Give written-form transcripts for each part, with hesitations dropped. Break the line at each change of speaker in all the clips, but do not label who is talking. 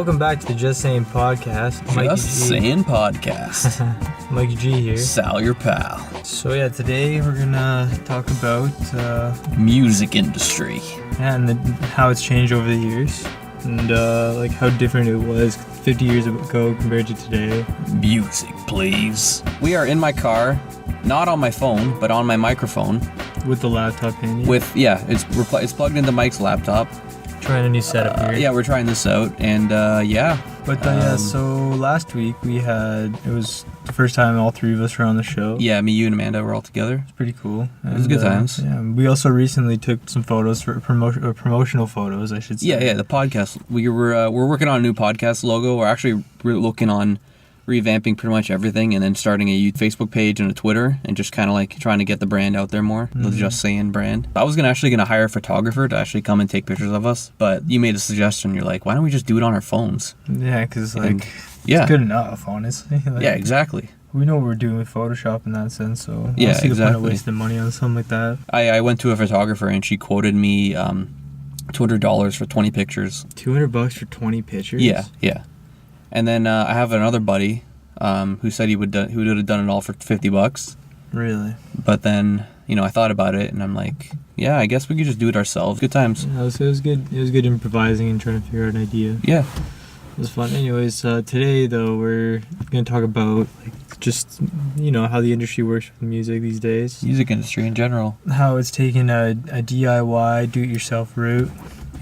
Welcome back to the Just Sayin podcast.
Just Sayin podcast.
Mykigee here.
Sal, your pal.
So yeah, today we're gonna talk about
music industry.
and how it's changed over the years, and like how different it was 50 years ago compared to today.
Music, please. We are in my car, not on my phone, but on my microphone.
With the laptop handy.
It's plugged into Mike's laptop.
Trying a new setup here.
Yeah, we're trying this out, and yeah.
But so last week it was the first time all three of us were on the show.
Yeah, me, you, and Amanda were all together.
It's pretty cool.
It was good times.
Yeah, we also recently took some photos for promotional photos, I should say.
Yeah, the podcast. We're working on a new podcast logo. We're actually looking on revamping pretty much everything, and then starting a Facebook page and a Twitter, and just kind of like trying to get the brand out there more. The Just Sayin brand. I was gonna hire a photographer to actually come and take pictures of us, but you made a suggestion. You're like, why don't we just do it on our phones?
Yeah, because it's good enough, honestly.
Yeah, exactly.
We know what we're doing with Photoshop in that sense, so
yeah,
exactly. The point of wasting money on something like that.
I went to a photographer and she quoted me $200 for 20 pictures.
$200 for 20 pictures?
Yeah. And then I have another buddy who said he would have done it all for $50.
Really?
But then, I thought about it and I'm like, yeah, I guess we could just do it ourselves. Good times.
Yeah, it was good. It was good improvising and trying to figure out an idea.
Yeah.
It was fun. Anyways, today though we're going to talk about just how the industry works with music these days.
Music industry in general.
How it's taken a DIY, do-it-yourself route.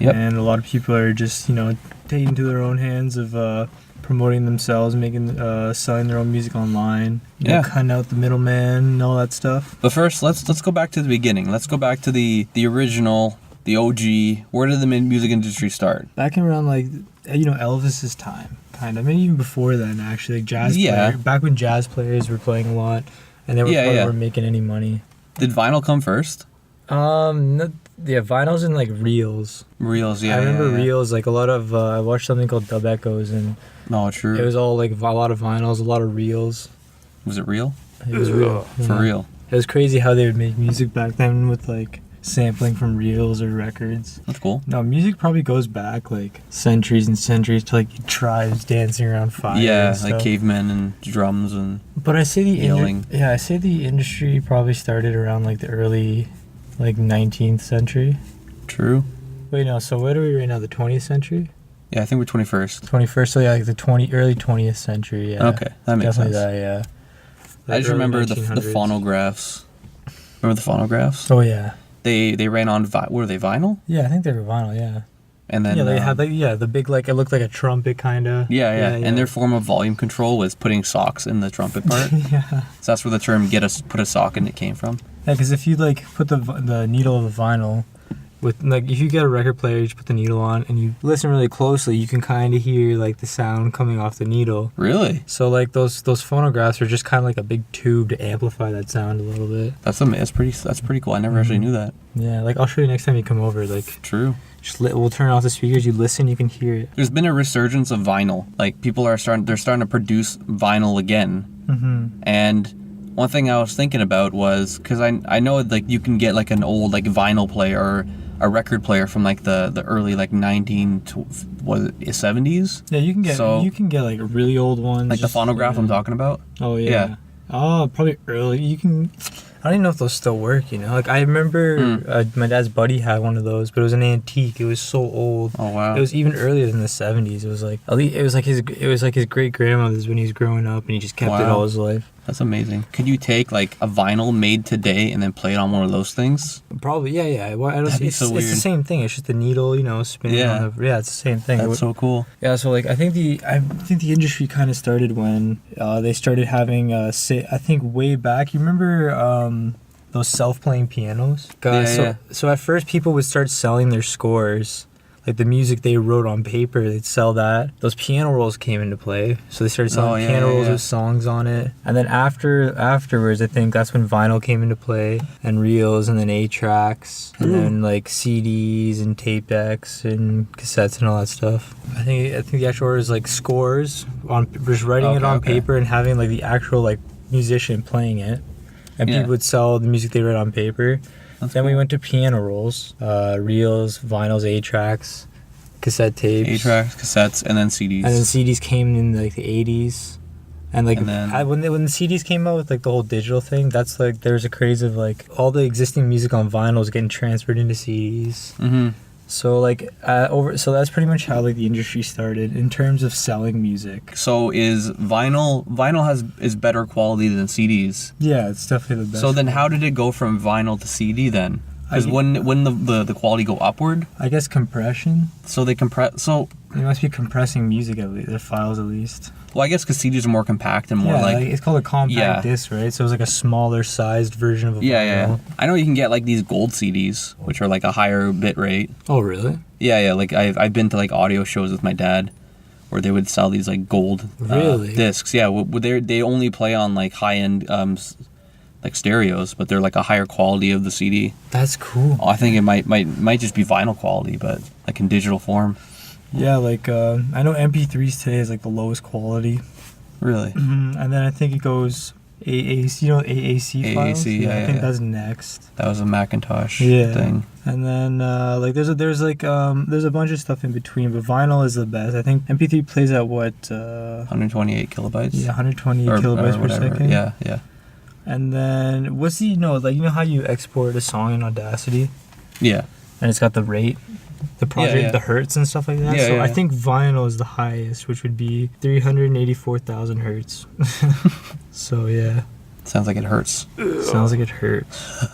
Yep.
And a lot of people are just taking to their own hands of promoting themselves, selling their own music online. Cutting out the middleman and all that stuff.
But first, let's go back to the beginning. Let's go back to the original, the OG. Where did the music industry start?
Back in around Elvis's time, kind of. Maybe even before then, actually. Like jazz players. Back when jazz players were playing a lot and they weren't making any money.
Did vinyl come first?
Vinyls and reels.
Reels, yeah.
I remember reels, a lot of, I watched something called Dub Echoes, and
true.
It was all a lot of vinyls, a lot of reels.
Was it real?
It was real.
For real.
It was crazy how they would make music back then with sampling from reels or records.
That's cool.
No, music probably goes back centuries and centuries to tribes dancing around fire.
Yeah, cavemen and drums and
But I say
yelling.
I say the industry probably started around the early 19th century.
True. Wait,
no, so what are we right now, the 20th century?
Yeah, I think we're 21st.
21st, so yeah, the early 20th century, yeah.
Okay, that makes
definitely
sense.
That, yeah.
I just remember the phonographs. Remember the phonographs?
Oh, yeah.
They ran on, were they vinyl?
Yeah, I think they were vinyl, yeah.
And then...
Yeah, they had, the big, it looked like a trumpet, kind of.
Yeah. And their form of volume control was putting socks in the trumpet part.
Yeah.
So that's where the term put a sock in it came from.
Yeah, because if you, put the needle of a vinyl... if you get a record player, you just put the needle on and you listen really closely, you can kind of hear the sound coming off the needle.
Really?
So those phonographs are just kind of like a big tube to amplify that sound a little bit.
That's pretty cool. I never actually knew that.
Yeah, I'll show you next time you come over.
True.
We'll turn off the speakers. You listen, you can hear it.
There's been a resurgence of vinyl. People are starting to produce vinyl again.
Mm-hmm.
And one thing I was thinking about was, because I know you can get an old vinyl player or a record player from the early 70s.
Yeah, you can get really old ones.
The phonograph I'm talking about.
Oh yeah. Oh, probably early. You can. I don't even know if those still work. I remember my dad's buddy had one of those, but it was an antique. It was so old.
Oh wow.
It was even earlier than the 70s. It was his great grandmother's when he was growing up, and he just kept it all his life.
That's amazing. Could you take a vinyl made today and then play it on one of those things?
Probably, yeah. Well,
That'd be so weird.
It's the same thing. It's just the needle, spinning on the... Yeah, it's the same thing.
That's so cool.
Yeah, so I think the industry kind of started when they started having, I think way back, you remember those self-playing pianos? So at first people would start selling their scores. The music they wrote on paper, they'd sell that. Those piano rolls came into play. So they started selling piano rolls with songs on it. And then afterwards, I think that's when vinyl came into play, and reels, and then 8-tracks, and then CDs and tape decks and cassettes and all that stuff. I think the actual order is scores, on just writing it on paper and having the actual musician playing it. And people would sell the music they wrote on paper. Then we went to piano rolls, reels, vinyls, 8-tracks, cassette tapes.
8-tracks, cassettes, and then CDs.
And then CDs came in like the 80s. And like
then,
when the CDs came out with like the whole digital thing, that's like there's a craze of like all the existing music on vinyl is getting transferred into CDs.
Mm-hmm.
So like so that's pretty much how like the industry started in terms of selling music.
So is vinyl is better quality than CDs?
Yeah, it's definitely the best.
So then how did it go from vinyl to CD then? Because wouldn't the quality go upward?
I guess compression.
So they compress. So
they must be compressing music at least, the files at least.
Well, I guess because CDs are more compact and more like
it's called a compact disc, right? So it's like a smaller sized version of a vinyl.
Yeah. I know you can get like these gold CDs, which are like a higher bit rate.
Oh, really?
Yeah. Like I've been to like audio shows with my dad, where they would sell these like gold discs. Yeah, they only play on like high end like stereos, but they're like a higher quality of the CD.
That's cool.
I think it might just be vinyl quality, but like in digital form.
Yeah, like I know MP3s today is like the lowest quality.
Really?
Mm-hmm. And then I think it goes AAC, AAC files. I think that's next.
That was a Macintosh thing.
And then like there's a bunch of stuff in between, but vinyl is the best. I think MP3 plays at what
128 kilobytes.
Yeah, 128 kilobytes per second.
Yeah.
And then what's the how you export a song in Audacity?
Yeah.
And it's got the rate. The project, the hertz and stuff like that. I think vinyl is the highest, which would be 384,000 hertz. So yeah.
Sounds like it hurts.
Sounds like it hurts.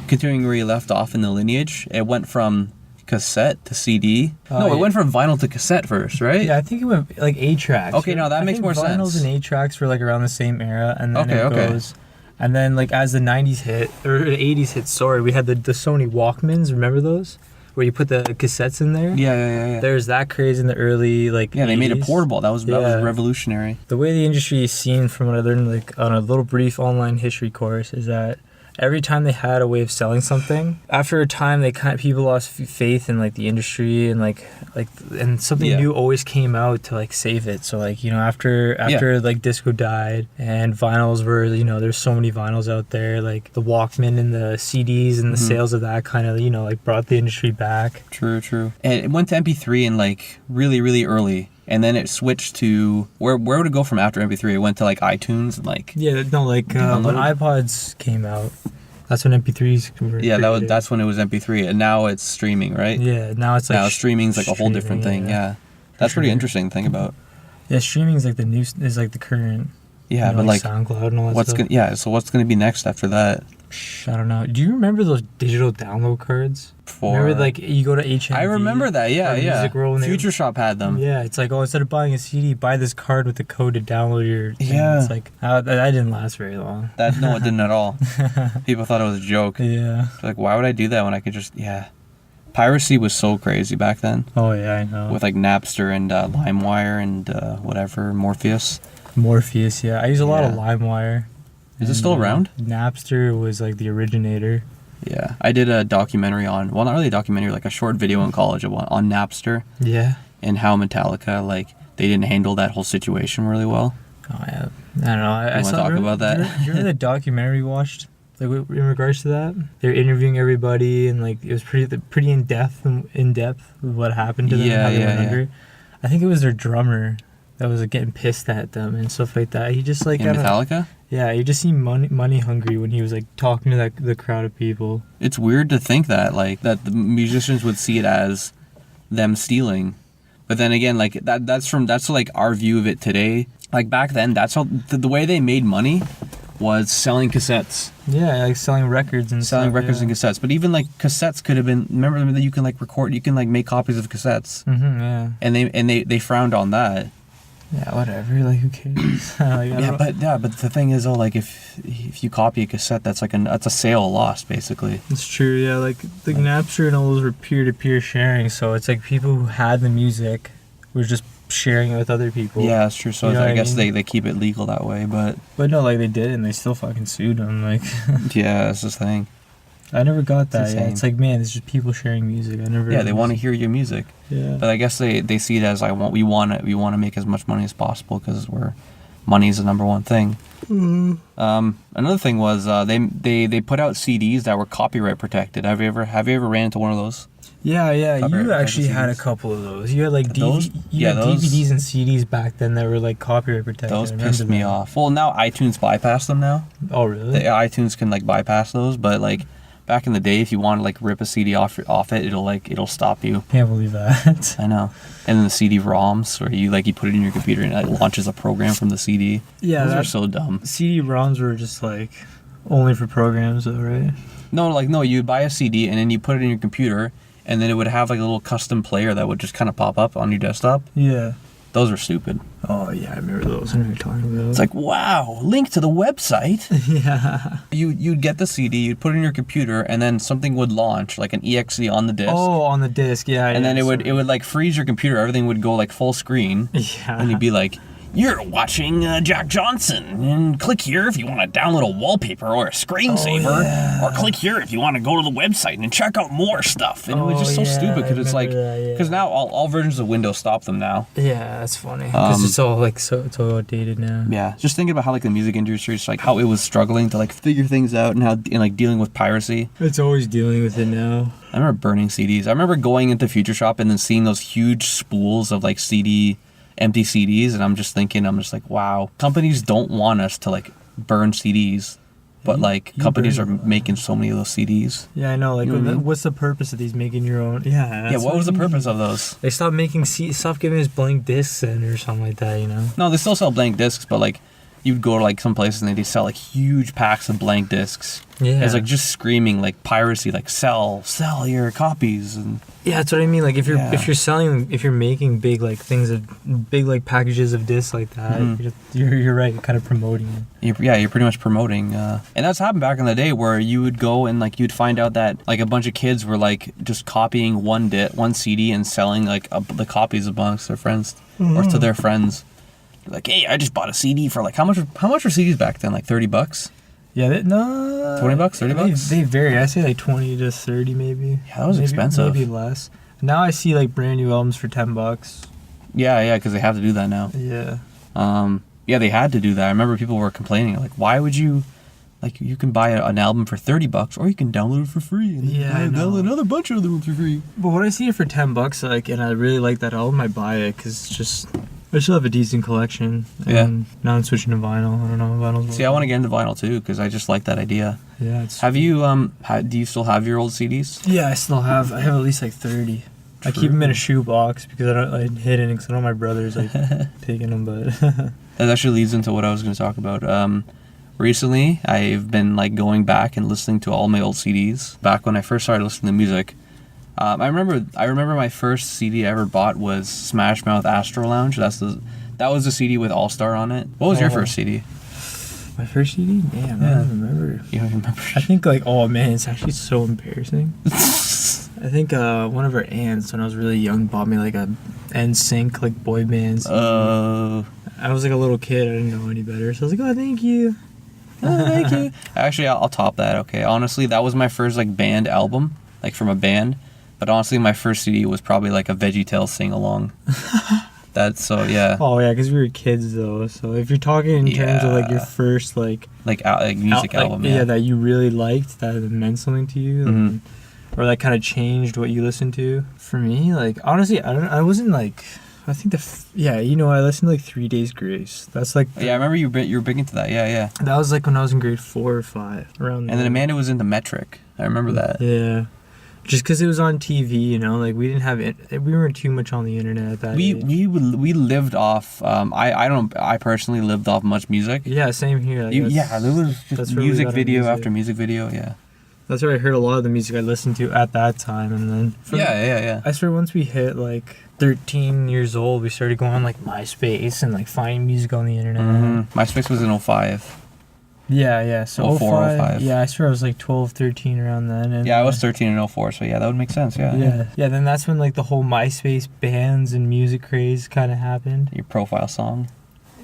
Continuing where you left off in the lineage, it went from cassette to CD. It went from vinyl to cassette first, right?
Yeah, I think it went like 8-tracks.
Okay, now that makes more sense.
Vinyls and 8-tracks were like around the same era, and then it goes. And then like as the 90s hit, or the 80s hit, we had the Sony Walkmans. Remember those? Where you put the cassettes in there?
Yeah.
There's that craze in the early like 80s.
They made it portable. That was revolutionary.
The way the industry is seen from what I learned like on a little brief online history course is that every time they had a way of selling something, after a time people lost faith in like the industry and like something new always came out to like save it. So like after like disco died and vinyls were there's so many vinyls out there, like the Walkman and the CDs and the sales of that kind of like brought the industry back.
True. And it went to MP3 in like really really early. And then it switched to where would it go from after MP3? It went to like iTunes and like
when iPods came out, that's when MP3s were created.
That's when it was MP3, and now it's streaming, right?
Yeah, now it's like
streaming's like a whole different thing. Yeah, that's pretty interesting to think about.
Yeah, streaming's like the current.
Yeah, but like
SoundCloud and all that stuff.
So what's gonna be next after that?
I don't know. Do you remember those digital download cards? Remember, like, you go to HMV?
I remember that, yeah.
Music World
Future Shop had them.
Yeah, it's like, instead of buying a CD, buy this card with the code to download your thing.
Yeah.
It's like, that didn't last very long.
No, it didn't at all. People thought it was a joke.
Yeah.
Like, why would I do that when I could just, Piracy was so crazy back then.
Oh, yeah, I know.
With, like, Napster and LimeWire and whatever, Morpheus.
Yeah. I use a lot of LimeWire.
Is it still around?
Napster was like the originator.
Yeah, I did a documentary not really a documentary, like a short video in college on Napster.
Yeah.
And how Metallica, like, they didn't handle that whole situation really well.
Oh, yeah. I don't know. I
want to talk about that?
Do you remember the documentary we watched? Like, in regards to that? They were interviewing everybody, and, like, it was pretty in-depth with what happened to them and how they went under. I think it was their drummer that was like, getting pissed at them and stuff like that. He just, like...
In Metallica?
Yeah, he just seemed money hungry when he was like talking to the crowd of people.
It's weird to think that the musicians would see it as them stealing, but then again, like that's like our view of it today. Like back then, that's how the way they made money was selling cassettes.
Yeah, like selling records and
and cassettes. But even like cassettes could have been. Remember that you can like record, you can like make copies of cassettes.
Mm-hmm, yeah.
And they frowned on that.
Yeah, whatever. Like, who cares?
But the thing is, like if you copy a cassette, that's a sale lost, basically.
It's true. Yeah, like the Napster and all those were peer-to-peer sharing, so it's like people who had the music were just sharing it with other people.
Yeah, that's true. So I guess they keep it legal that way, but
no, like they did, and they still fucking sued them. Like,
yeah, that's the thing.
I never got that. Yeah, it's like, man, it's just people sharing music.
They want to hear your music.
Yeah.
But I guess they see it as we want to make as much money as possible because we're money is the number one thing.
Mm.
Another thing was they put out CDs that were copyright protected. Have you ever ran into one of those?
Yeah.
Copyright
You actually had a
CDs.
couple of those. You had like
Those?
you had
those-
DVDs and CDs back then that were like copyright protected.
Those
I remember
pissed me
that.
off. Well, now iTunes bypass them now.
Oh really?
The iTunes can like bypass those, but like back in the day, if you want to like rip a CD off it, it'll stop you.
Can't believe that.
I know. And then the CD-ROMs, where you put it in your computer and it launches a program from the CD.
Yeah,
Those are so dumb.
CD-ROMs were just like only for programs, though, right?
No, you'd buy a CD and then you put it in your computer, and then it would have like a little custom player that would just kind of pop up on your desktop.
Yeah.
Those are stupid.
Oh yeah, I remember those. I know what you're talking about.
It's like, wow, link to the website.
yeah.
You'd get the CD, you'd put it in your computer, and then something would launch, like an EXE on the disc.
Oh, on the disc, yeah.
And then it would like freeze your computer. Everything would go like full screen.
Yeah.
And you'd be like, you're watching Jack Johnson, and click here if you want to download a wallpaper or a screensaver, or click here if you want to go to the website and check out more stuff. And it was just so stupid because it's like, because now all versions of Windows stop them now.
Yeah, that's funny. Because it's all like it's all outdated now.
Yeah, just thinking about how like the music industry is like how it was struggling to like figure things out and like dealing with piracy.
It's always dealing with it now.
I remember burning CDs. I remember going into Future Shop and then seeing those huge spools of like empty CDs, and I'm just like, wow, companies don't want us to like burn CDs, but like companies are making so many of those CDs.
Yeah, I know. Like,
You know what I mean?
what's the purpose of these making your own? Yeah.
Yeah, what was the purpose of those?
They stopped stop giving us blank discs in or something like that, you know?
No, they still sell blank discs, but like you'd go to like some places and they sell like huge packs of blank discs.
Yeah.
It's like just screaming like piracy, like sell your copies. And
yeah, that's what I mean. Like if you're making big like big like packages of discs like that, you're right, you're kind of promoting it.
you're pretty much promoting. And that's happened back in the day where you would go and like you'd find out that like a bunch of kids were like just copying one CD and selling like the copies amongst their friends or to their friends. Like, hey, I just bought a CD for like how much were CDs back then? Like $30?
Yeah, $20,
$30?
They vary. I say like 20 to 30 maybe.
Yeah, that was expensive.
Maybe less. Now I see like brand new albums for $10.
Yeah, because they have to do that now.
Yeah.
Yeah, they had to do that. I remember people were complaining like, why would you? Like, you can buy an album for $30, or you can download it for free. And download another bunch of other ones for free.
But when I see it for $10, like, and I really like that album, I buy it because it's just. I still have a decent collection. And now I'm switching to vinyl. I don't know, vinyl's.
See, I want to get into vinyl too because I just like that idea.
Yeah. It's
have you do you still have your old CDs?
Yeah, I still have. I have at least like 30. I keep them in a shoebox because I hid it because I know my brother's like taking them, but.
That actually leads into what I was going to talk about. Recently, I've been like going back and listening to all my old CDs. Back when I first started listening to music, I remember my first CD I ever bought was Smash Mouth Astro Lounge. That was the CD with All Star on it. What was your first CD?
My first CD? Damn, I don't remember.
You don't remember?
I think like, oh man, it's actually so embarrassing. I think one of our aunts when I was really young bought me like a NSYNC like boy band CD. I was like a little kid. I didn't know any better, so I was like, oh, thank you.
Oh, thank you. Actually, I'll top that. Okay, honestly, that was my first like band album, like from a band. But honestly, my first CD was probably like a VeggieTales sing-along. That's so, yeah.
Oh, yeah, because we were kids, though. So if you're talking in terms of like your first like
music album,
yeah, that you really liked, that meant something to you, or that kind of changed what you listened to. For me, like honestly, I wasn't like. I think I listened to like 3 Days Grace. That's like.
Yeah, I remember you were big into that. Yeah.
That was like when I was in grade 4 or 5, around.
And then Amanda was into Metric. I remember that.
Yeah. Just because it was on TV, you know, like we didn't have it. We weren't too much on the internet at that age.
We lived off. I personally lived off much music.
Yeah, same here. Like
there was just music video after music video. Yeah.
That's where I heard a lot of the music I listened to at that time, and then.
Yeah.
I swear, once we hit like 13 years old, we started going on like MySpace and like finding music on the internet.
MySpace was in 05.
Yeah. So
04, 05.
Yeah, I swear I was like 12, 13 around then. And
I was 13 in 04, so yeah, that would make sense. Yeah.
Then that's when like the whole MySpace bands and music craze kind of happened.
Your profile song.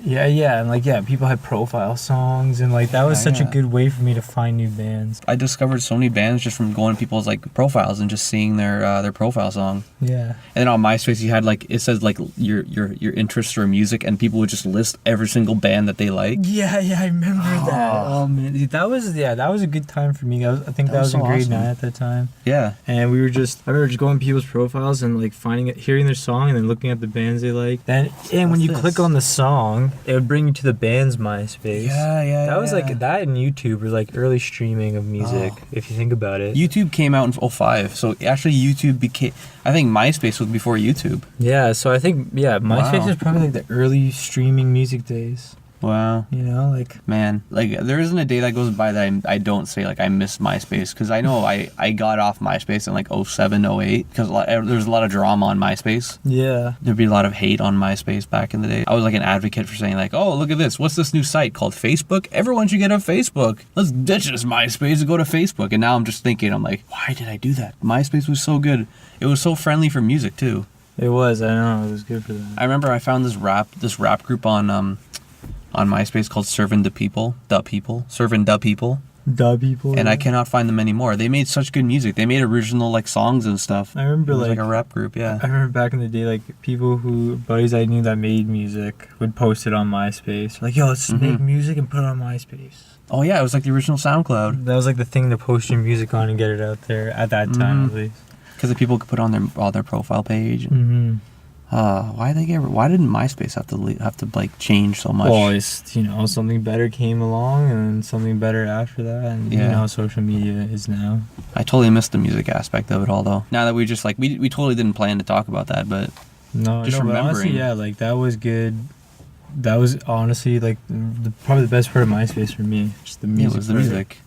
Yeah, and like people had profile songs, and like that was such a good way for me to find new bands.
I discovered so many bands just from going to people's like profiles and just seeing their profile song.
Yeah.
And then on MySpace you had like, it says like your interests or music, and people would just list every single band that they like.
Yeah, I remember that. Oh man, that was a good time for me. I think that was in grade 9 at that time.
Yeah.
And I remember just going to people's profiles and like hearing their song, and then looking at the bands they like. And when you click on the song, it would bring you to the band's MySpace.
Yeah.
That was like that, and YouTube was like early streaming of music, if you think about it.
YouTube came out in 2005, so actually YouTube became, I think MySpace was before YouTube.
Yeah, so I think MySpace was probably like the early streaming music days.
Wow.
You know, like...
Man, like, there isn't a day that goes by that I don't say, like, I miss MySpace. Because I know I got off MySpace in, like, 07, 08. Because there was a lot of drama on MySpace.
Yeah.
There'd be a lot of hate on MySpace back in the day. I was, like, an advocate for saying, like, oh, look at this. What's this new site called Facebook? Everyone should get a Facebook. Let's ditch this MySpace and go to Facebook. And now I'm just thinking, I'm like, why did I do that? MySpace was so good. It was so friendly for music, too.
It was. I know. It was good for that.
I remember I found this rap group on MySpace called Serving the People. And I cannot find them anymore. They made such good music. They made original like songs and stuff.
I remember
like a rap group, yeah.
I remember back in the day, like buddies I knew that made music would post it on MySpace. Like, yo, let's make music and put it on MySpace.
Oh yeah, it was like the original SoundCloud.
That was like the thing to post your music on and get it out there at that time, at least.
Because the people could put on their profile page. Why didn't MySpace have to like change so much?
Well, it's, something better came along, and something better after that, and you know how social media is now.
I totally missed the music aspect of it all, though. Now that we just like we totally didn't plan to talk about that, but remembering.
Honestly, like that was good. That was honestly like probably the best part of MySpace for me. Just the music.
It was the music,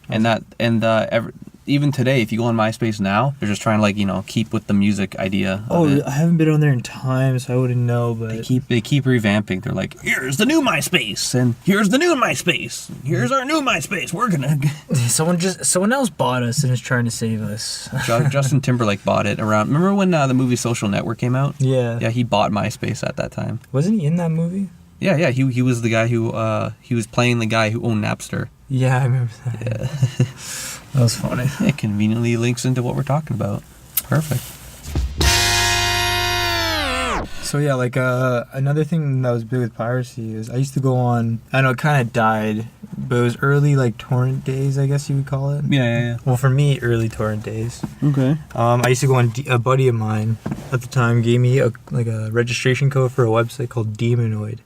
even today, if you go on MySpace now, they're just trying to like keep with the music idea.
I haven't been on there in time, so I wouldn't know. But
they keep revamping. They're like, here's the new MySpace, and here's the new MySpace. Here's our new MySpace. We're gonna.
Someone else bought us and is trying to save us.
Justin Timberlake bought it around. Remember when the movie Social Network came out?
Yeah.
Yeah, he bought MySpace at that time.
Wasn't he in that movie?
Yeah. He was the guy who he was playing the guy who owned Napster.
Yeah, I remember that.
Yeah.
That was funny.
It conveniently links into what we're talking about. Perfect.
So yeah, like another thing that was big with piracy is I used to go on. I know it kind of died, but it was early like torrent days, I guess you would call it.
Yeah.
Well, for me, early torrent days.
Okay.
I used to go on. A buddy of mine at the time gave me a registration code for a website called Demonoid.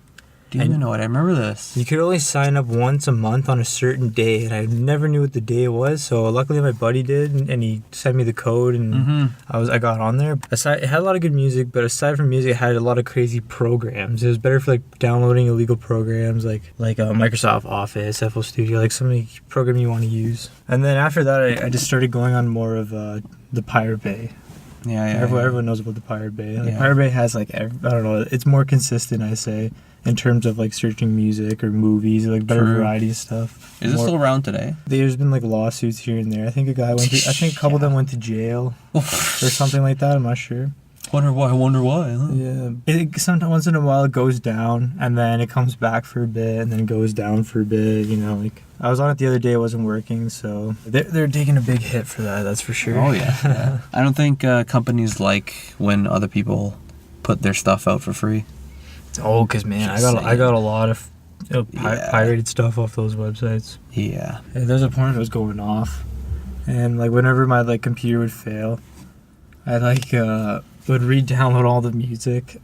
I remember this.
You could only sign up once a month on a certain day, and I never knew what the day was. So luckily, my buddy did, and he sent me the code, and I got on there. It had a lot of good music, but aside from music, it had a lot of crazy programs. It was better for like downloading illegal programs, like Microsoft Office, FL Studio, like some program you want to use. And then after that, I just started going on more of the Pirate Bay.
Yeah.
Everyone knows about the Pirate Bay. Like, Pirate Bay has I don't know, it's more consistent, I say, in terms of like searching music or movies, like better variety of stuff.
Is it still around today?
There's been like lawsuits here and there. I think a couple of them went to jail or something like that. I'm not sure.
Wonder why, huh?
Yeah. Sometimes once in a while it goes down, and then it comes back for a bit, and then it goes down for a bit. Like I was on it the other day, it wasn't working, so they're taking a big hit for that. That's for sure.
Oh yeah. I don't think companies like when other people put their stuff out for free.
Oh, cause man, I got a lot of pirated stuff off those websites.
Yeah.
There's a point it was going off, and like whenever my like computer would fail, I would re-download all the music,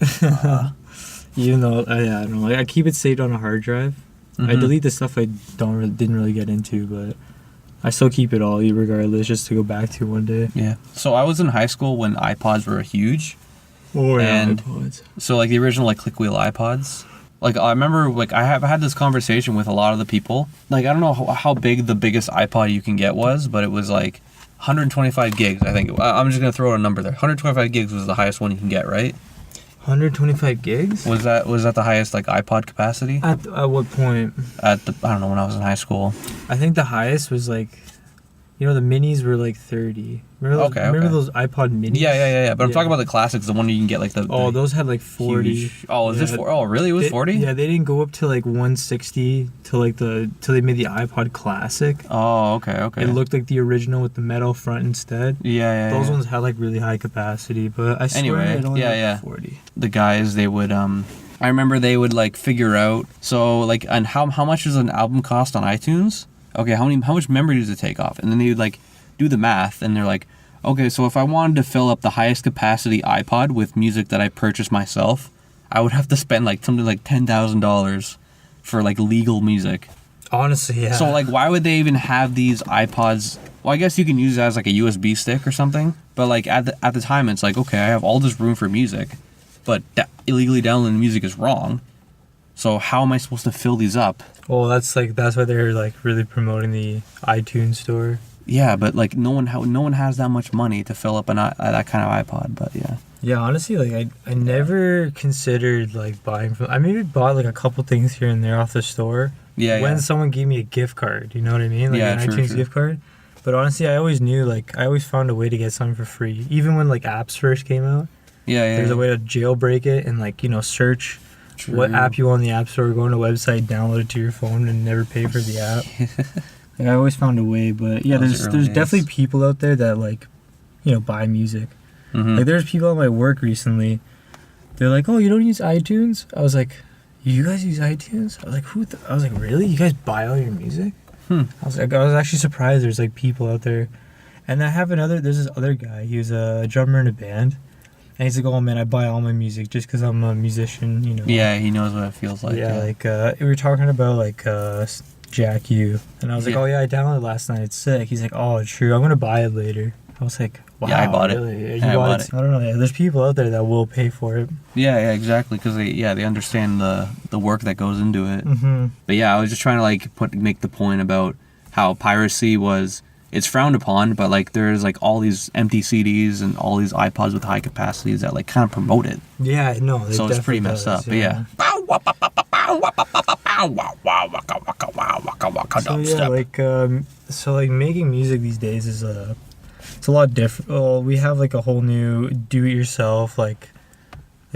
even though I don't know. Like, I keep it saved on a hard drive. I delete the stuff I didn't really get into, but I still keep it all regardless, just to go back to one day.
Yeah. So I was in high school when iPods were huge.
Oh yeah, iPods.
So like the original like click wheel iPods. Like I remember like I have had this conversation with a lot of the people. Like I don't know how big the biggest iPod you can get was, but it was like 125 gigs, I think. I'm just gonna throw out a number there. 125 gigs was the highest one you can get, right?
125 gigs?
Was that the highest like iPod capacity?
At what point?
I don't know, when I was in high school.
I think the highest was like You know, the minis were like 30. Remember those iPod minis?
Yeah. But I'm talking about the classics, the one you can get like the.
Oh, those had like 40.
Huge, oh, is this 4? Oh, really? It was 40?
Yeah, they didn't go up to like 160 till they made the iPod Classic.
Oh, okay.
It looked like the original with the metal front instead.
Yeah.
Those ones had like really high capacity, but I swear it only had 40.
The guys, they would I remember they would like figure out so like and how much does an album cost on iTunes? Okay, how much memory does it take off? And then they would like do the math, and they're like, okay, so if I wanted to fill up the highest capacity iPod with music that I purchased myself, I would have to spend like something like $10,000 for like legal music.
Honestly, yeah.
So like, why would they even have these iPods? Well, I guess you can use it as like a USB stick or something. But like at the time, it's like, okay, I have all this room for music, but illegally downloading music is wrong. So how am I supposed to fill these up?
Well, that's why they're like really promoting the iTunes store.
Yeah, but like no one has that much money to fill up that kind of iPod. But yeah.
Yeah, honestly, like I never considered like buying from. I maybe bought like a couple things here and there off the store.
Yeah.
When someone gave me a gift card, you know what I mean? Like an iTunes gift card. But honestly, I always knew I always found a way to get something for free, even when like apps first came out.
Yeah.
There's a way to jailbreak it and search. True. What app you want on the App Store, go on a website, download it to your phone, and never pay for the app. I always found a way, but yeah, there's definitely people out there that buy music. Mm-hmm. Like there's people at my work recently. They're like, "Oh, you don't use iTunes?" I was like, "You guys use iTunes?" I was like, I was like, "Really? You guys buy all your music?" I was actually surprised. There's like people out there, and there's this other guy. He was a drummer in a band. And he's like, "Oh man, I buy all my music just because I'm a musician, you know."
Yeah, he knows what it feels like.
Yeah, we were talking about Jack U, and I was like, "Oh yeah, I downloaded it last night. It's sick." He's like, "Oh, true. I'm gonna buy it later." I was like, "Wow,
yeah, I bought
really?
it. I bought it.
I don't know. Yeah, there's people out there that will pay for it."
Yeah, exactly. Because they understand the work that goes into it.
Mm-hmm.
But yeah, I was just trying to make the point about how piracy it's frowned upon, but there's all these empty CDs and all these iPods with high capacities that kind of promote it.
Yeah, no.
So it's pretty messed up.
Yeah.
But yeah.
So making music these days is it's a lot different. Well, we have a whole new do-it-yourself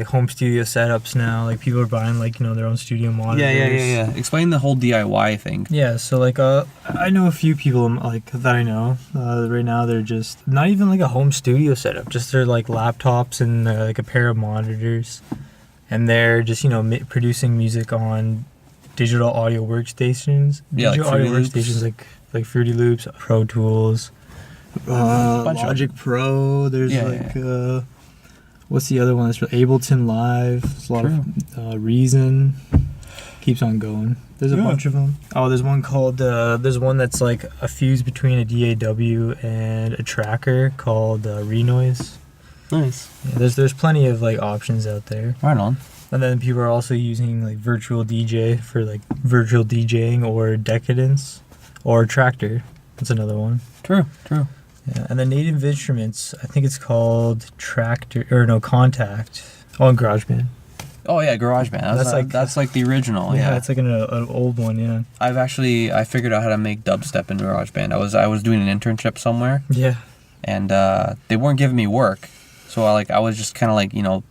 home studio setups now. People are buying their own studio monitors.
Yeah. Explain the whole DIY thing.
Yeah, so I know a few people that I know right now. They're just not even a home studio setup. Just their laptops and a pair of monitors, and they're just producing music on digital audio workstations.
Yeah,
digital audio workstations like Fruity Loops, Pro Tools, Logic Pro. There's what's the other one? There's Ableton Live. There's a lot of Reason. Keeps on going. There's a bunch of them. Oh, there's one called. There's one that's a fuse between a DAW and a tracker called Renoise.
Nice.
Yeah, there's plenty of options out there.
Right on.
And then people are also using virtual DJ for virtual DJing or Decadence or Tractor. That's another one.
True.
Yeah, and the native instruments, I think it's called Contact. Oh, and GarageBand.
Oh yeah, GarageBand. That's the original.
Yeah, it's an old one. Yeah.
I figured out how to make dubstep in GarageBand. I was doing an internship somewhere.
Yeah.
And they weren't giving me work, so I was just kind of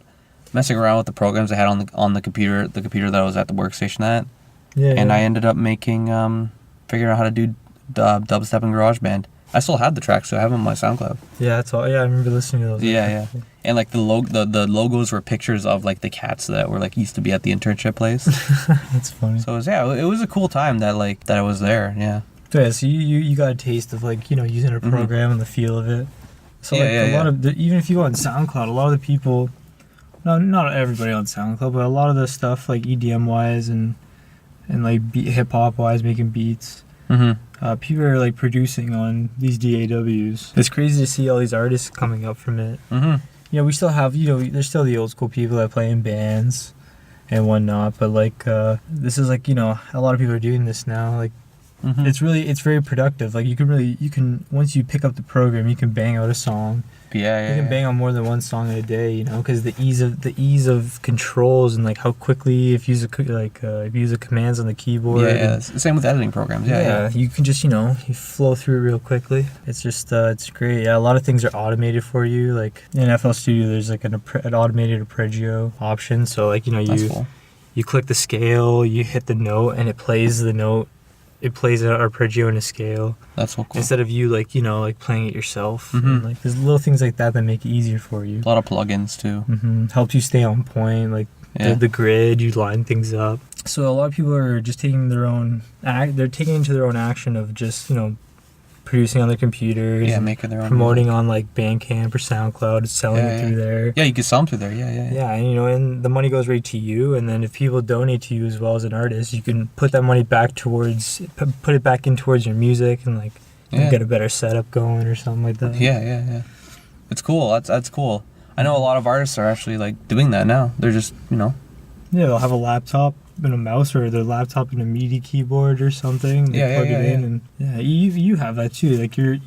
messing around with the programs I had on the computer that I was at the workstation at.
Yeah.
And I ended up figuring out how to do dubstep in GarageBand. I still have the tracks, so I have them on my SoundCloud.
Yeah, that's all. Yeah, I remember listening to those.
Yeah. And the logos were pictures of the cats that were used to be at the internship place.
That's funny.
So it was a cool time that I was there. Yeah.
Yeah, so you got a taste of using a program and the feel of it. So a lot of even if you go on SoundCloud, a lot of the people, not everybody on SoundCloud, but a lot of the stuff EDM wise and hip hop wise, making beats.
Mm-hmm.
People are producing on these DAWs. It's crazy to see all these artists coming up from it.
Mm-hmm.
We still have there's still the old school people that play in bands and whatnot, but this is a lot of people are doing this now.
Mhm.
It's very productive. Like you can once you pick up the program, you can bang out a song.
Yeah,
You can bang on more than one song in a day, you know, because the ease of controls and like how quickly if you use if you use the commands on the keyboard.
Yeah. It's the same with editing programs. Yeah.
You can just you flow through it real quickly. It's just it's great. Yeah, a lot of things are automated for you. Like in FL Studio, there's like an automated arpeggio option. So like
That's cool.
you click the scale, you hit the note, and it plays the note. It plays an arpeggio in a scale.
That's so cool.
Instead of you playing it yourself.
Mhm.
And, like there's little things like that make it easier for you.
A lot of plugins too.
Helps you stay on point. Like the grid, you line things up. So a lot of people are just taking their own they're taking into their own action of just producing on their computers.
Yeah, making their own
promoting
music.
on like Bandcamp or SoundCloud, selling it through there.
Yeah, you can sell them through there. Yeah.
Yeah, and and the money goes right to you. And then if people donate to you as well as an artist, you can put that money back towards put it back in towards your music and get a better setup going or something like that.
Yeah. It's cool. That's cool. I know a lot of artists are actually like doing that now. They're just
Yeah, they'll have a laptop and a mouse or their laptop and a MIDI keyboard or something. They plug it in and you have that too. Like your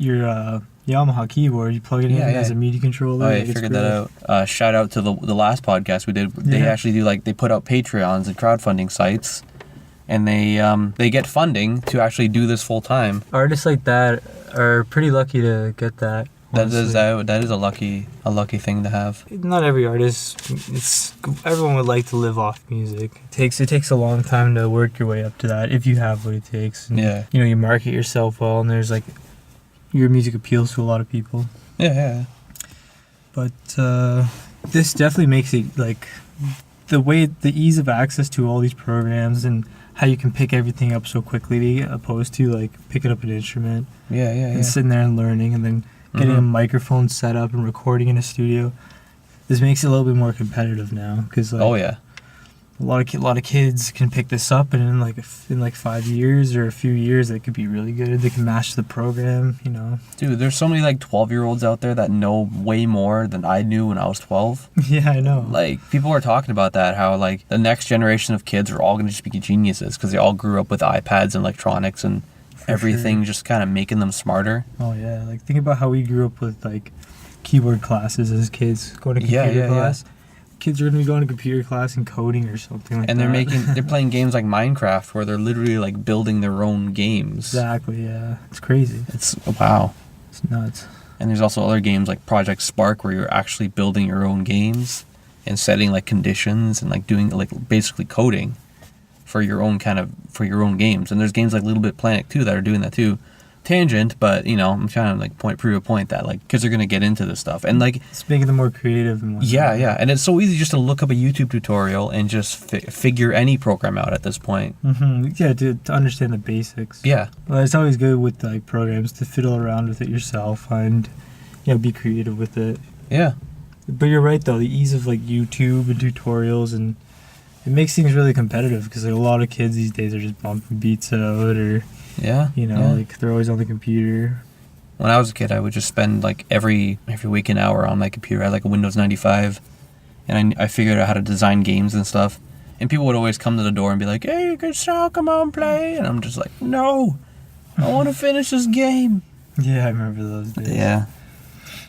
Yamaha keyboard, you plug it in as a MIDI controller.
Oh, I figured that out. Shout out to the last podcast we did. They actually do they put out Patreons and crowdfunding sites, and they get funding to actually do this full time.
Artists like that are pretty lucky to get that.
That is a lucky thing to have.
Not every artist. Everyone would like to live off music. It takes a long time to work your way up to that if you have what it takes. And, you market yourself well, and there's your music appeals to a lot of people.
Yeah.
But this definitely makes it the ease of access to all these programs and how you can pick everything up so quickly, opposed to picking up an instrument. And sitting there and learning, and then getting a microphone set up and recording in a studio. This makes it a little bit more competitive now because a lot of kids can pick this up, and in 5 years or a few years they could be really good. They can master the program,
Dude, there's so many 12-year-olds out there that know way more than I knew when I was 12.
Yeah, I know.
People are talking about that, how the next generation of kids are all going to just be geniuses because they all grew up with iPads and electronics and everything just kind of making them smarter.
Oh yeah, think about how we grew up with keyboard classes as kids, going to computer class. Kids are gonna be going to computer class and coding or something like that.
And they're playing games like Minecraft where they're literally building their own games.
Exactly, yeah. It's crazy.
It's wow.
It's nuts.
And there's also other games like Project Spark where you're actually building your own games and setting conditions and doing basically coding for your own games. And there's games like Little Big Planet too that are doing that too. Tangent, but I'm trying to prove a point that kids are gonna get into this stuff, and
it's making them more creative and whatnot.
And it's so easy just to look up a YouTube tutorial and just figure any program out at this point.
To understand the basics. Well, it's always good with programs to fiddle around with it yourself and be creative with it. But you're right though, the ease of YouTube and tutorials, and it makes things really competitive because a lot of kids these days are just bumping beats out or they're always on the computer.
When I was a kid, I would just spend every week an hour on my computer. I had a Windows 95, and I figured out how to design games and stuff. And people would always come to the door and be like, "Hey, good song, come on, play." And I'm just like, "No, I want to finish this game."
Yeah, I remember those days.
Yeah.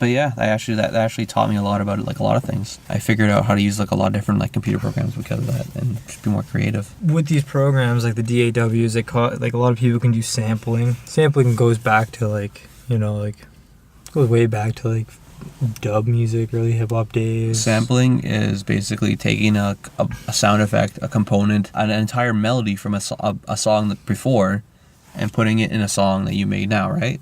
But that actually taught me a lot about a lot of things. I figured out how to use a lot of different computer programs because of that, and just be more creative.
With these programs the DAWs, they call it, a lot of people can do sampling. Sampling goes back to goes way back to dub music, early hip hop days.
Sampling is basically taking a sound effect, a component, an entire melody from a song before, and putting it in a song that you made now, right?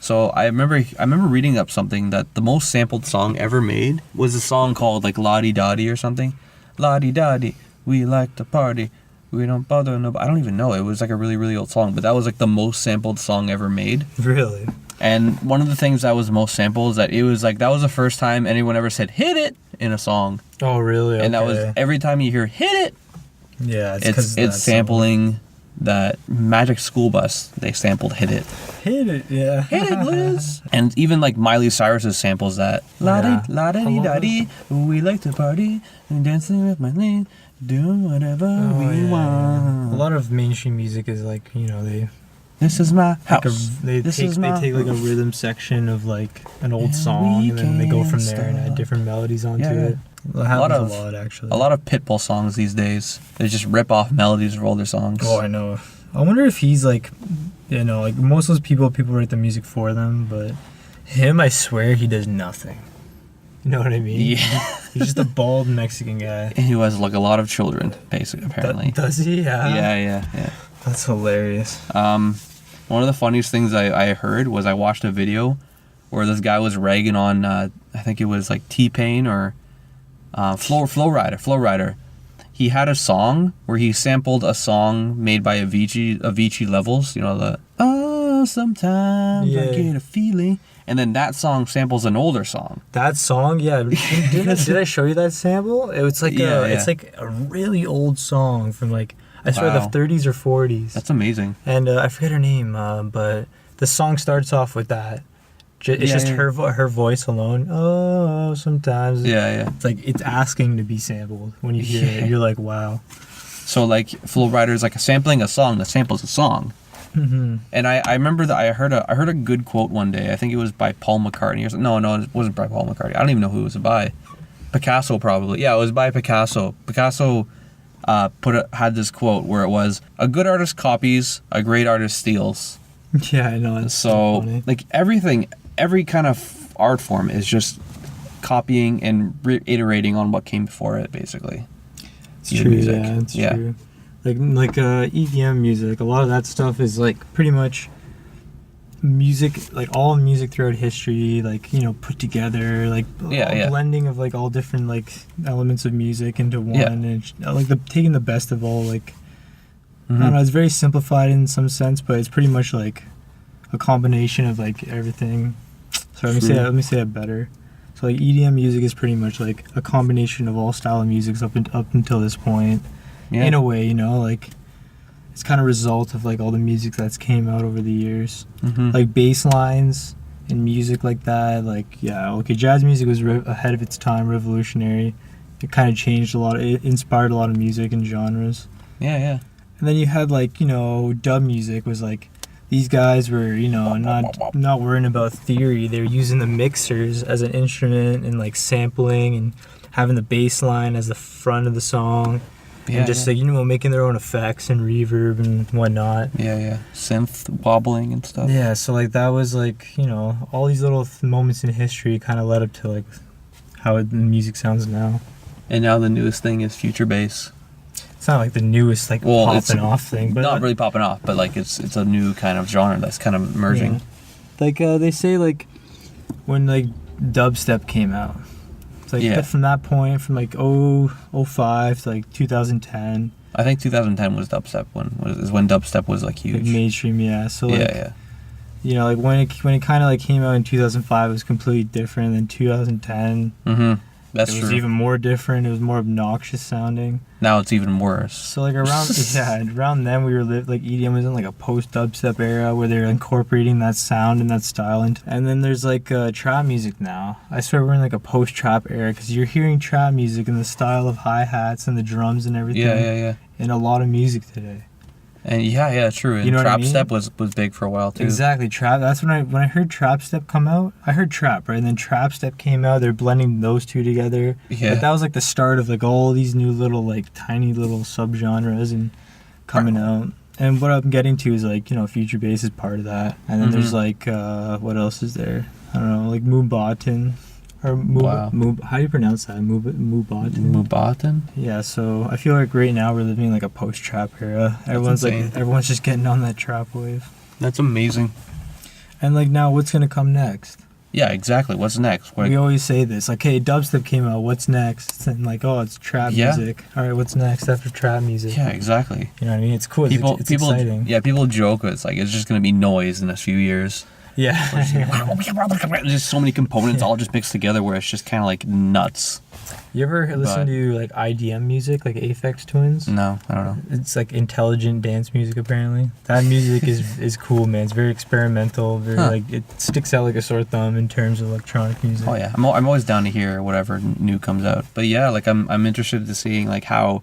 So I remember reading up something that the most sampled song ever made was a song called Lottie Dottie or something. Lottie Dottie, we like to party, we don't bother nobody. I don't even know. It was a really, really old song, but that was the most sampled song ever made.
Really?
And one of the things that was most sampled is that it was that was the first time anyone ever said "hit it" in a song.
Oh, really?
And that was every time you hear "hit it."
Yeah,
it's sampling. That Magic School Bus, they sampled "Hit It."
Hit it, yeah.
Hit it, Liz. And even Miley Cyrus's samples that. La-di, la-di-di-da-di, we like to party, and dancing with my lean, Do whatever we
yeah.
want.
A lot of mainstream music is like,
This is my
like
house.
they take like a rhythm section of like an old song, and then they go from there and add different melodies onto it. It happens a lot, actually.
A lot of Pitbull songs these days. They just rip off melodies of older songs.
Oh, I know. I wonder if he's like, like most of those people write the music for them, but him, I swear, he does nothing. You know what I mean?
Yeah.
He's just a bald Mexican guy.
And he has like a lot of children, basically, apparently.
Does he? Yeah.
Yeah.
That's hilarious.
One of the funniest things I heard was I watched a video where this guy was ragging on, I think it was like T-Pain or Flow Rider. He had a song where he sampled a song made by Avicii Levels, sometimes I get a feeling. And then that song samples an older song.
That song, yeah. Did I show you that sample? It's like it's like a really old song from like, I swear, the 30s or 40s.
That's amazing.
And I forget her name, but the song starts off with that. It's just her voice alone. Oh, sometimes.
Yeah.
It's like it's asking to be sampled. When you hear it, you're like, wow.
So like Flow Rider is like sampling a song that samples a song.
Mm-hmm.
And I remember that I heard a good quote one day. I think it was by Paul McCartney. No, it wasn't by Paul McCartney. I don't even know who it was by. Picasso probably. Yeah, it was by Picasso. Picasso had this quote where it was, "A good artist copies, a great artist steals."
Yeah, I know. It's
so
funny.
like every kind of art form is just copying and reiterating on what came before it, basically.
It's true. Yeah, it's true. Like EDM music, a lot of that stuff is like pretty much music, like all music throughout history, like put together, like blending of like all different like elements of music into one, and like taking the best of all, like I don't know, it's very simplified in some sense, but it's pretty much like a combination of like everything. Sorry, let me say that better. So like EDM music is pretty much like a combination of all style of music up until this point. Yeah. In a way, like it's kind of a result of like all the music that's came out over the years, like bass lines and music like that. Like jazz music was ahead of its time, revolutionary. It kind of changed a lot. It inspired a lot of music and genres.
Yeah.
And then you had like dub music was like these guys were not worrying about theory. They were using the mixers as an instrument and like sampling and having the bass line as the front of the song. And just like making their own effects and reverb and whatnot.
Yeah. Synth wobbling and stuff.
Yeah, so like that was like all these little moments in history kind of led up to like how the music sounds now.
And now the newest thing is future bass.
It's not like the newest like popping off thing, but
not really popping off, but like it's a new kind of genre that's kind of emerging.
Yeah. Like they say like when like dubstep came out. Like from that point, from like 05 to like 2010.
I think 2010 was dubstep when dubstep was like huge.
Like mainstream, yeah. So like, like when it kind of like came out in 2005, it was completely different than 2010.
That's
true. It
was
even more different. It was more obnoxious sounding.
Now it's even worse.
So like around then we were like EDM was in like a post dubstep era where they're incorporating that sound and that style into. And then there's like trap music now. I swear we're in like a post trap era because you're hearing trap music in the style of hi-hats and the drums and everything.
Yeah.
In a lot of music today.
And true. And trap step was big for a while too.
Exactly, trap. That's when I heard trap step come out. I heard trap, right? And then trap step came out. They're blending those two together. Yeah. But that was like the start of like all these new little like tiny little subgenres and coming out. And what I'm getting to is like future bass is part of that. And then there's like what else is there? I don't know, like Moobatin. Or how do you pronounce that? Moobatin?
Moobatin?
Yeah, so I feel like right now we're living in like a post-trap era. Everyone's just getting on that trap wave.
That's amazing.
And like now, what's gonna come next?
Yeah, exactly. What's next?
We always say this, like, hey, dubstep came out. What's next? And like, oh, it's trap music. All right, what's next after trap music?
Yeah, exactly.
You know what I mean? It's cool. It's exciting.
Yeah, people joke. It's like it's just gonna be noise in a few years.
Yeah.
There's so many components all just mixed together where it's just kind of like nuts.
You ever listen to like IDM music, like Aphex Twins?
No, I don't know.
It's like intelligent dance music apparently. That music is cool, man. It's very experimental. Very like it sticks out like a sore thumb in terms of electronic music.
Oh yeah, I'm always down to hear whatever new comes out. But yeah, like I'm interested to seeing like how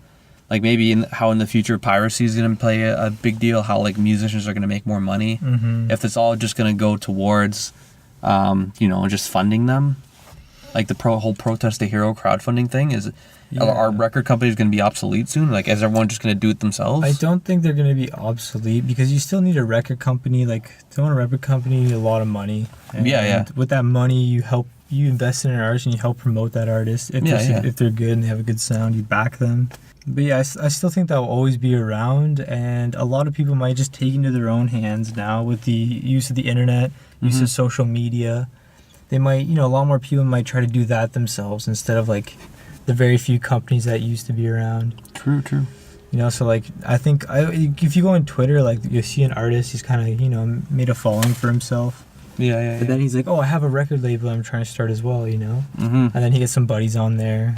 like maybe how in the future piracy is going to play a big deal, how like musicians are going to make more money. If it's all just going to go towards, just funding them, like the whole Protest the Hero crowdfunding thing is. Yeah. Are record companies going to be obsolete soon? Like, is everyone just going to do it themselves?
I don't think they're going to be obsolete because you still need a record company. Like, to own a record company, you need a lot of money. And with that money, you invest in an artist and you help promote that artist. If they're good and they have a good sound, you back them. But yeah, I still think that will always be around. And a lot of people might just take into their own hands now with the use of the internet, use of social media. They might, a lot more people might try to do that themselves instead of like the very few companies that used to be around.
True.
So like I think if you go on Twitter, like you see an artist, he's kind of made a following for himself.
Yeah.
But then he's like, oh, I have a record label I'm trying to start as well, And then he gets some buddies on there.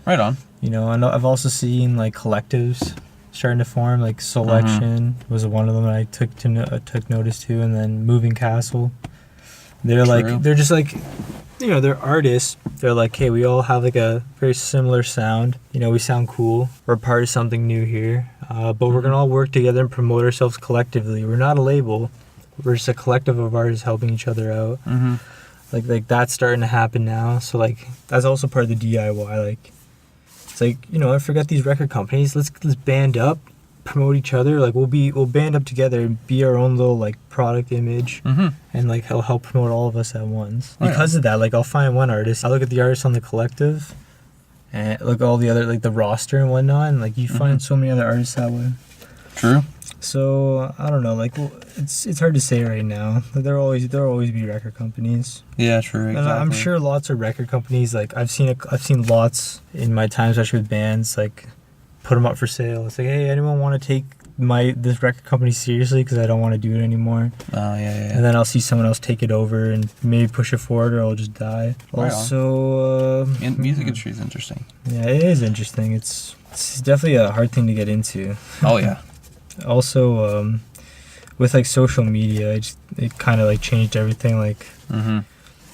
Right on.
And I've also seen like collectives starting to form, like Selection was one of them that I took notice to, and then Moving Castle. They're just like, they're artists. They're like, hey, we all have like a very similar sound. We sound cool. We're part of something new here. But we're going to all work together and promote ourselves collectively. We're not a label. We're just a collective of artists helping each other out. Like that's starting to happen now. So like, that's also part of the DIY. Like, it's like, I forget these record companies. Let's band up, promote each other. Like we'll band up together and be our own little like product image, and like it'll help promote all of us at once. Because of that, like I'll find one artist, I look at the artists on the collective and look at all the other like the roster and whatnot, and like you find so many other artists that way.
True.
So I don't know, like it's hard to say right now. Like, there'll always be record companies.
Yeah, true. Exactly.
And I'm sure lots of record companies, like I've seen lots in my time, especially with bands, like put them up for sale. It's like, hey, anyone want to take this record company seriously because I don't want to do it anymore.
Oh, yeah.
And then I'll see someone else take it over and maybe push it forward, or I'll just die.
Right
also,
and music industry is interesting.
Yeah, it is interesting. It's definitely a hard thing to get into.
Oh yeah.
Also, with like social media, it kind of like changed everything. Like,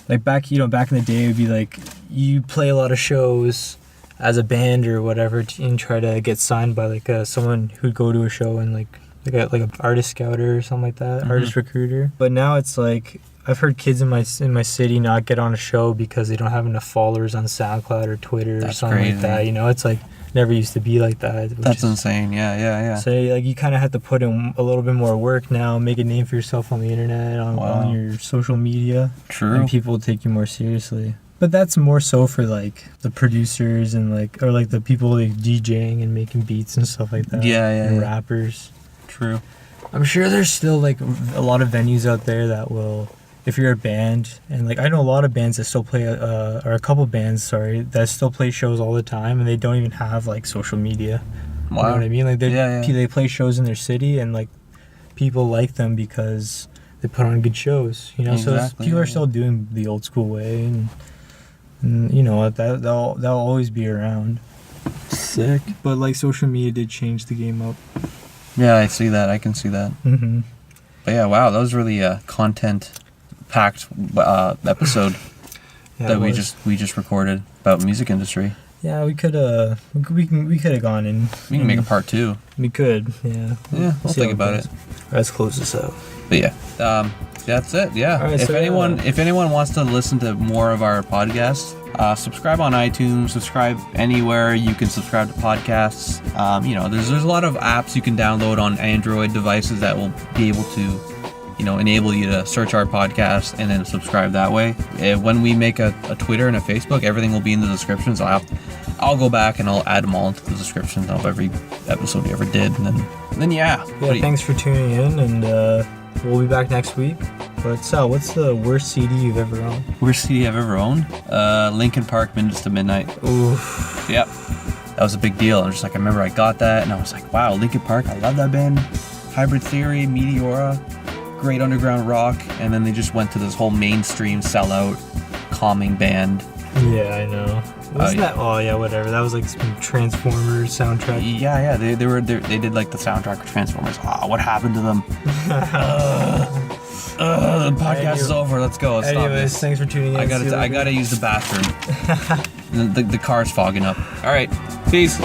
like back in the day, it would be like you play a lot of shows as a band or whatever and try to get signed by like someone who'd go to a show and like a artist scouter or something like that, artist recruiter. But now it's like I've heard kids in my city not get on a show because they don't have enough followers on SoundCloud or Twitter or something like that. It's like never used to be like that.
That's insane. Yeah.
So like you kind of have to put in a little bit more work now, make a name for yourself on the internet, on your social media.
True.
And people will take you more seriously. But that's more so for like the producers and like, or like the people like DJing and making beats and stuff like that. And rappers.
True.
I'm sure there's still like a lot of venues out there that will, if you're a band, and like I know a lot of bands that still play, or a couple bands, that still play shows all the time, and they don't even have like social media.
Wow.
You know what I mean? Like they play shows in their city, and like people like them because they put on good shows. So people are still doing the old school way, and that'll always be around.
Sick.
But like social media did change the game up.
Yeah, I see that. I can see that. But yeah, wow, that was really a content-packed episode that we just recorded about music industry.
Yeah, we could have gone in.
We can make a part 2.
We could. Yeah.
Yeah, we'll think about it.
Let's close this out.
But yeah. That's it. Yeah.
Right,
if anyone wants to listen to more of our podcasts, subscribe on iTunes. Subscribe anywhere you can subscribe to podcasts. There's a lot of apps you can download on Android devices that will be able to, enable you to search our podcast and then subscribe that way. When we make a Twitter and a Facebook, everything will be in the description. So I'll go back and I'll add them all into the description of every episode we ever did, and then yeah.
Thanks for tuning in, and we'll be back next week. But Sal, what's the worst CD you've ever owned?
Worst CD I've ever owned? Linkin Park, Minutes to Midnight.
Oof.
Yep. That was a big deal. I remember I got that and I was like, wow, Linkin Park, I love that band. Hybrid Theory, Meteora, great underground rock. And then they just went to this whole mainstream sellout, calming band.
Yeah, I know. Wasn't that? Oh yeah, whatever. That was like some Transformers soundtrack.
Yeah. They did like the soundtrack for Transformers. Oh, what happened to them? The podcast is over. Let's go. Let's stop this.
Thanks for tuning in.
I gotta use the bathroom. the car's fogging up. All right. Peace.